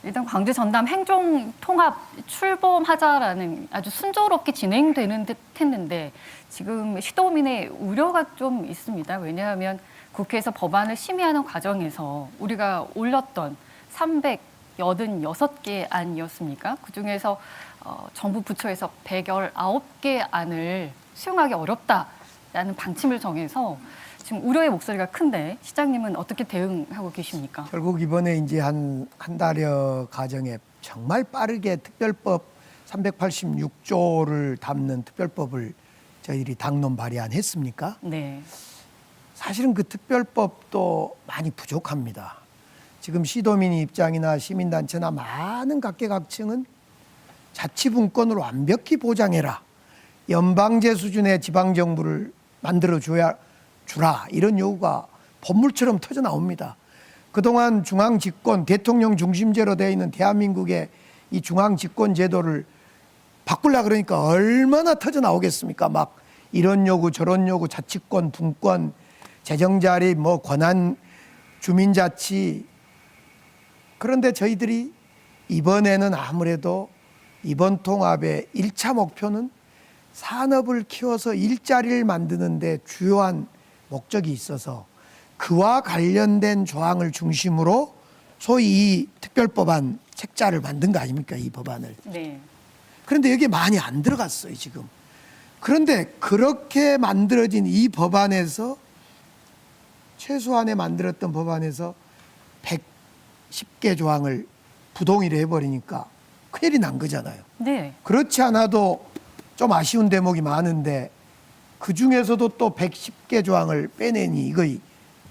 일단 광주 전남 행정 통합 출범하자라는 아주 순조롭게 진행되는 듯 했는데 지금 시도민의 우려가 좀 있습니다. 왜냐하면 국회에서 법안을 심의하는 과정에서 우리가 올렸던 386개 안이었습니까? 그중에서 정부 부처에서 119개 안을 수용하기 어렵다라는 방침을 정해서 지금 우려의 목소리가 큰데 시장님은 어떻게 대응하고 계십니까? 결국 이번에 이제 한 달여 가정에 정말 빠르게 특별법 386조를 담는 특별법을 저희들이 당론 발의안했습니까? 네. 사실은 그 특별법도 많이 부족합니다. 지금 시도민의 입장이나 시민단체나 많은 각계각층은 자치분권을 완벽히 보장해라. 연방제 수준의 지방정부를 만들어주라. 이런 요구가 본물처럼 터져 나옵니다. 그동안 중앙집권, 대통령 중심제로 되어 있는 대한민국의 이 중앙집권 제도를 바꾸려 그러니까 얼마나 터져 나오겠습니까? 막 이런 요구 저런 요구, 자치권, 분권, 재정자립, 뭐 권한, 주민자치. 그런데 저희들이 이번에는 아무래도 이번 통합의 1차 목표는 산업을 키워서 일자리를 만드는 데 주요한 목적이 있어서 그와 관련된 조항을 중심으로 소위 이 특별법안 책자를 만든 거 아닙니까? 이 법안을. 네. 그런데 여기에 많이 안 들어갔어요, 지금. 그런데 그렇게 만들어진 이 법안에서 최소한에 만들었던 법안에서 110개 조항을 부동의를 해버리니까 큰일이 난 거잖아요. 네. 그렇지 않아도 좀 아쉬운 대목이 많은데 그 중에서도 또 110개 조항을 빼내니 이거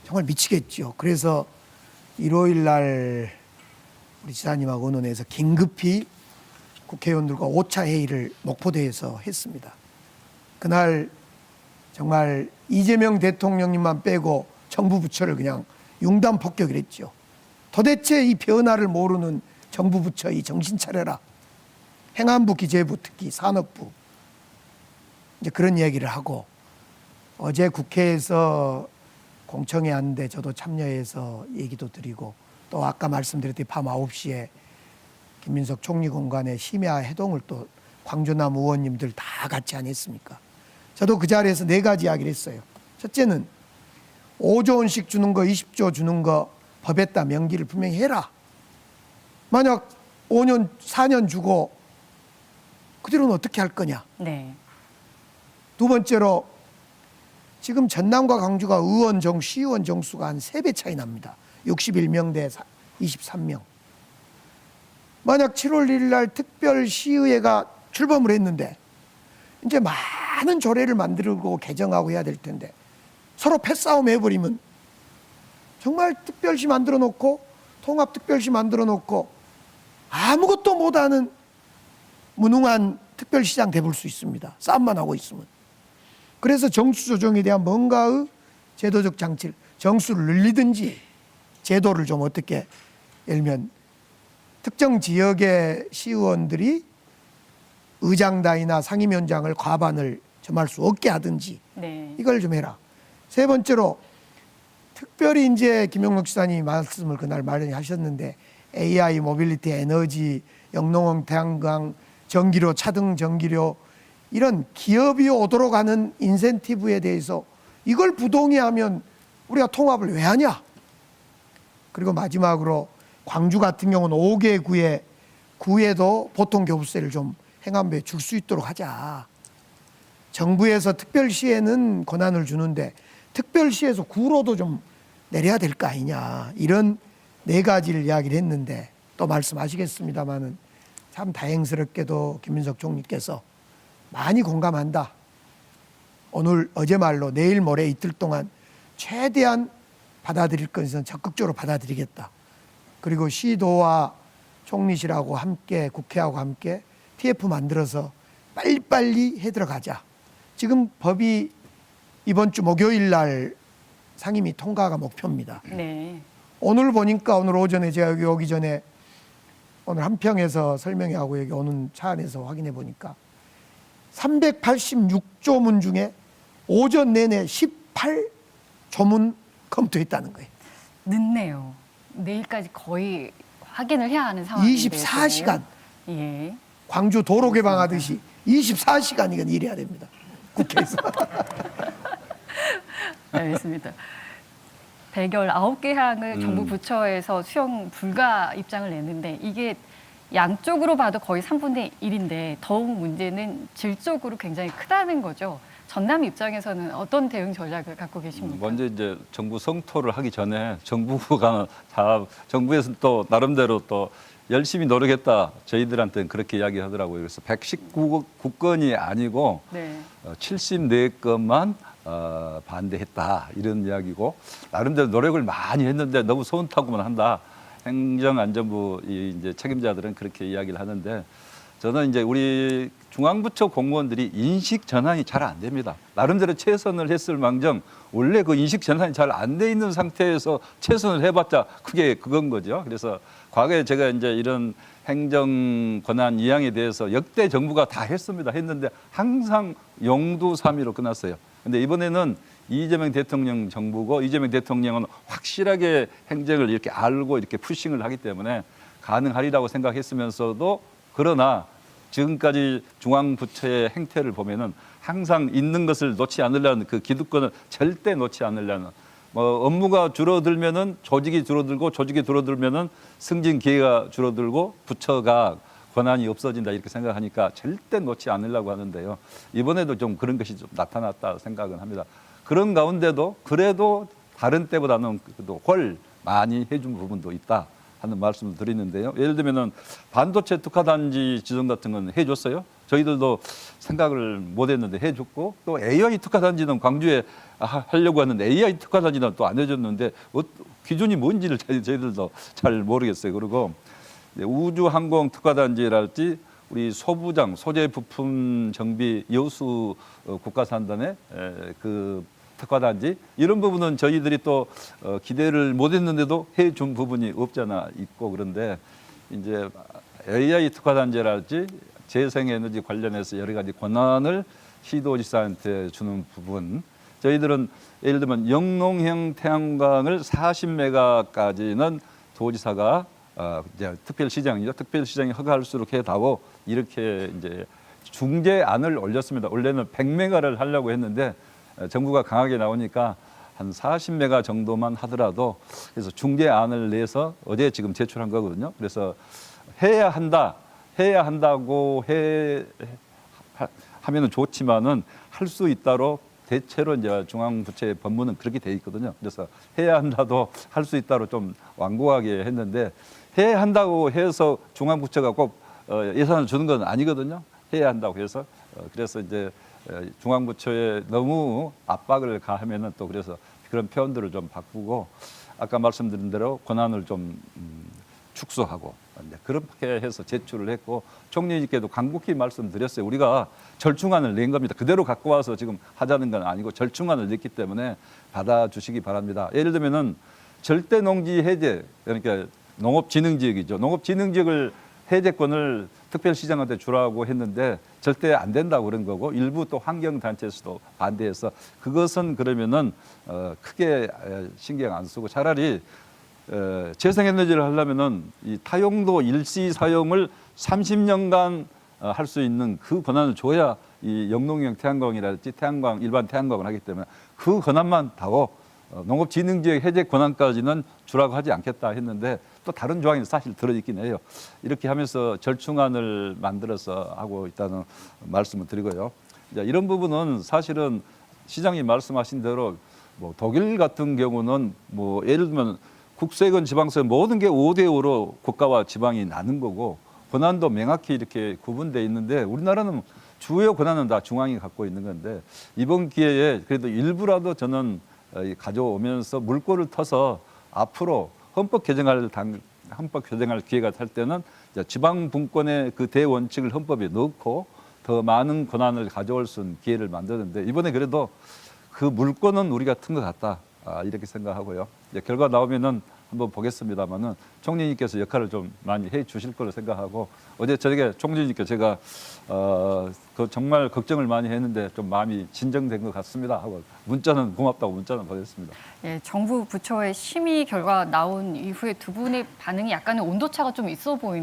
정말 미치겠죠. 그래서 일요일 날 우리 지사님하고 의논해서 긴급히 국회의원들과 5차 회의를 목포대에서 했습니다. 그날 정말 이재명 대통령님만 빼고 정부 부처를 그냥 융단 폭격을 했죠. 도대체 이 변화를 모르는 정부 부처 이 정신 차려라. 행안부, 기재부, 특히 산업부. 이제 그런 이야기를 하고 어제 국회에서 공청회 하는데 저도 참여해서 얘기도 드리고 또 아까 말씀드렸듯이 밤 9시에 김민석 총리 공간에 심야 해동을 또 광주남 의원님들 다 같이 안 했습니까? 저도 그 자리에서 4가지 이야기를 했어요. 첫째는 5조 원씩 주는 거, 20조 주는 거 법에다 명기를 분명히 해라. 만약 5년, 4년 주고 그대로는 어떻게 할 거냐. 네. 두 번째로 지금 전남과 광주가 의원 시의원 정수가 한 3배 차이 납니다. 61명 대 23명. 만약 7월 1일 날 특별시의회가 출범을 했는데 이제 많은 조례를 만들고 개정하고 해야 될 텐데 서로 패싸움 해버리면 정말 특별시 만들어 놓고 통합특별시 만들어 놓고 아무것도 못하는 무능한 특별시장 돼볼 수 있습니다. 싸움만 하고 있으면. 그래서 정수 조정에 대한 뭔가의 제도적 장치를 정수를 늘리든지 제도를 좀 어떻게 예를 들면 특정 지역의 시의원들이 의장단이나 상임위원장을 과반을 점할 수 없게 하든지 네. 이걸 좀 해라. 세 번째로 특별히 이제 김영록 지사님이 말씀을 그날 마련하셨는데 AI, 모빌리티, 에너지, 영농형, 태양광, 전기료, 차등 전기료 이런 기업이 오도록 하는 인센티브에 대해서 이걸 부동의하면 우리가 통합을 왜 하냐. 그리고 마지막으로 광주 같은 경우는 5개 구에도 보통 교부세를 좀 행안부에 줄 수 있도록 하자. 정부에서 특별시에는 권한을 주는데 특별시에서 구로도 좀 내려야 될 거 아니냐. 이런 4가지를 이야기를 했는데 또 말씀하시겠습니다마는 참 다행스럽게도 김민석 총리께서 많이 공감한다. 오늘 어제 말로 내일 모레 이틀 동안 최대한 받아들일 것은 적극적으로 받아들이겠다. 그리고 시도와 총리실하고 함께 국회하고 함께 TF 만들어서 빨리빨리 해 들어가자. 지금 법이 이번 주 목요일 날 상임위 통과가 목표입니다. 네. 오늘 보니까 오늘 오전에 제가 여기 오기 전에 오늘 한평에서 설명회하고 여기 오는 차 안에서 확인해 보니까 386조문 중에 오전 내내 18조문 검토했다는 거예요. 늦네요. 내일까지 거의 확인을 해야 하는 상황인데 24시간 예. 광주 도로 개방하듯이 24시간 이건 일해야 됩니다. 국회에서. 알겠습니다. 대결 9개 항을 정부 부처에서 수용 불가 입장을 냈는데 이게 양쪽으로 봐도 거의 3분의 1인데 더욱 문제는 질적으로 굉장히 크다는 거죠. 전남 입장에서는 어떤 대응 전략을 갖고 계십니까? 먼저 이제 정부 성토를 하기 전에 정부가 정부에서 또 나름대로 또 열심히 노력했다. 저희들한테는 그렇게 이야기하더라고요. 그래서 119건이 아니고 네. 74건만 반대했다 이런 이야기고 나름대로 노력을 많이 했는데 너무 손 타고만 한다. 행정안전부 이제 책임자들은 그렇게 이야기를 하는데 저는 이제 우리 중앙부처 공무원들이 인식 전환이 잘 안 됩니다. 나름대로 최선을 했을 망정 원래 그 인식 전환이 잘 안 돼 있는 상태에서 최선을 해봤자 그게 그건 거죠. 그래서 과거에 제가 이제 이런 행정 권한 이양에 대해서 역대 정부가 다 했습니다. 했는데 항상 용두사미로 끝났어요. 근데 이번에는 이재명 대통령 정부고 이재명 대통령은 확실하게 행정을 이렇게 알고 이렇게 푸싱을 하기 때문에 가능하리라고 생각했으면서도 그러나 지금까지 중앙부처의 행태를 보면은 항상 있는 것을 놓지 않으려는 그 기득권을 절대 놓지 않으려는 뭐 업무가 줄어들면은 조직이 줄어들고 조직이 줄어들면은 승진 기회가 줄어들고 부처가 권한이 없어진다 이렇게 생각하니까 절대 놓지 않으려고 하는데요. 이번에도 좀 그런 것이 좀 나타났다 생각은 합니다. 그런 가운데도 그래도 다른 때보다는 그래도 훨 많이 해준 부분도 있다 하는 말씀을 드리는데요. 예를 들면은 반도체 특화단지 지정 같은 건 해줬어요. 저희들도 생각을 못했는데 해줬고 또 AI 특화단지는 광주에 하려고 하는데 AI 특화단지는 또 안 해줬는데 기준이 뭔지를 저희들도 잘 모르겠어요. 그리고 우주항공 특화단지랄지 우리 소부장 소재 부품 정비 여수 국가산단의 그 특화단지 이런 부분은 저희들이 또 기대를 못했는데도 해준 부분이 없잖아 있고 그런데 이제 AI 특화단지랄지 재생에너지 관련해서 여러 가지 권한을 시도지사한테 주는 부분 저희들은 예를 들면 영농형 태양광을 40메가까지는 도지사가 이제 특별시장이죠. 특별시장이 허가할수록 해다오 이렇게 이제 중재안을 올렸습니다. 원래는 100메가를 하려고 했는데 정부가 강하게 나오니까 한 40메가 정도만 하더라도 그래서 중재안을 내서 어제 지금 제출한 거거든요. 그래서 해야 한다고 하면은 좋지만은 할 수 있다로 대체로 이제 중앙부처의 법문은 그렇게 돼 있거든요. 그래서 해야 한다도 할 수 있다로 좀 완고하게 했는데 해야 한다고 해서 중앙부처가 꼭 예산을 주는 건 아니거든요. 해야 한다고 해서 그래서 이제 중앙부처에 너무 압박을 가하면은 또 그래서 그런 표현들을 좀 바꾸고 아까 말씀드린 대로 권한을 좀 축소하고 이제 그렇게 해서 제출을 했고 총리님께도 간곡히 말씀드렸어요. 우리가 절충안을 낸 겁니다. 그대로 갖고 와서 지금 하자는 건 아니고 절충안을 냈기 때문에 받아주시기 바랍니다. 예를 들면은 절대 농지 해제 그러니까 농업진흥지역이죠. 농업진흥지역을 해제권을 특별시장한테 주라고 했는데 절대 안 된다고 그런 거고 일부 또 환경단체에서도 반대해서 그것은 그러면은 크게 신경 안 쓰고 차라리 재생에너지를 하려면은 이 타용도 일시 사용을 30년간 할 수 있는 그 권한을 줘야 이 영농형 태양광이랄지 태양광 일반 태양광을 하기 때문에 그 권한만 다오 농업진흥지역 해제 권한까지는 주라고 하지 않겠다 했는데 또 다른 조항이 사실 들어있긴 해요. 이렇게 하면서 절충안을 만들어서 하고 있다는 말씀을 드리고요. 이런 부분은 사실은 시장이 말씀하신 대로 뭐 독일 같은 경우는 뭐 예를 들면 국세권, 지방세권 모든 게 5대5로 국가와 지방이 나는 거고 권한도 명확히 이렇게 구분돼 있는데 우리나라는 주요 권한은 다 중앙이 갖고 있는 건데 이번 기회에 그래도 일부라도 저는 가져오면서 물꼬를 터서 앞으로 헌법 개정할 기회가 될 때는 지방 분권의 그 대원칙을 헌법에 넣고 더 많은 권한을 가져올 수 있는 기회를 만드는데 이번에 그래도 그 물꼬는 우리가 튼 것 같다 이렇게 생각하고요. 결과 나오면은 한번 보겠습니다만은 총리님께서 역할을 좀 많이 해 주실 거로 생각하고 어제 저녁에 총리님께 제가 그 정말 걱정을 많이 했는데 좀 마음이 진정된 것 같습니다 하고 문자는 고맙다고 문자는 보냈습니다. 예, 정부 부처의 심의 결과 나온 이후에 두 분의 반응이 약간의 온도차가 좀 있어 보이는.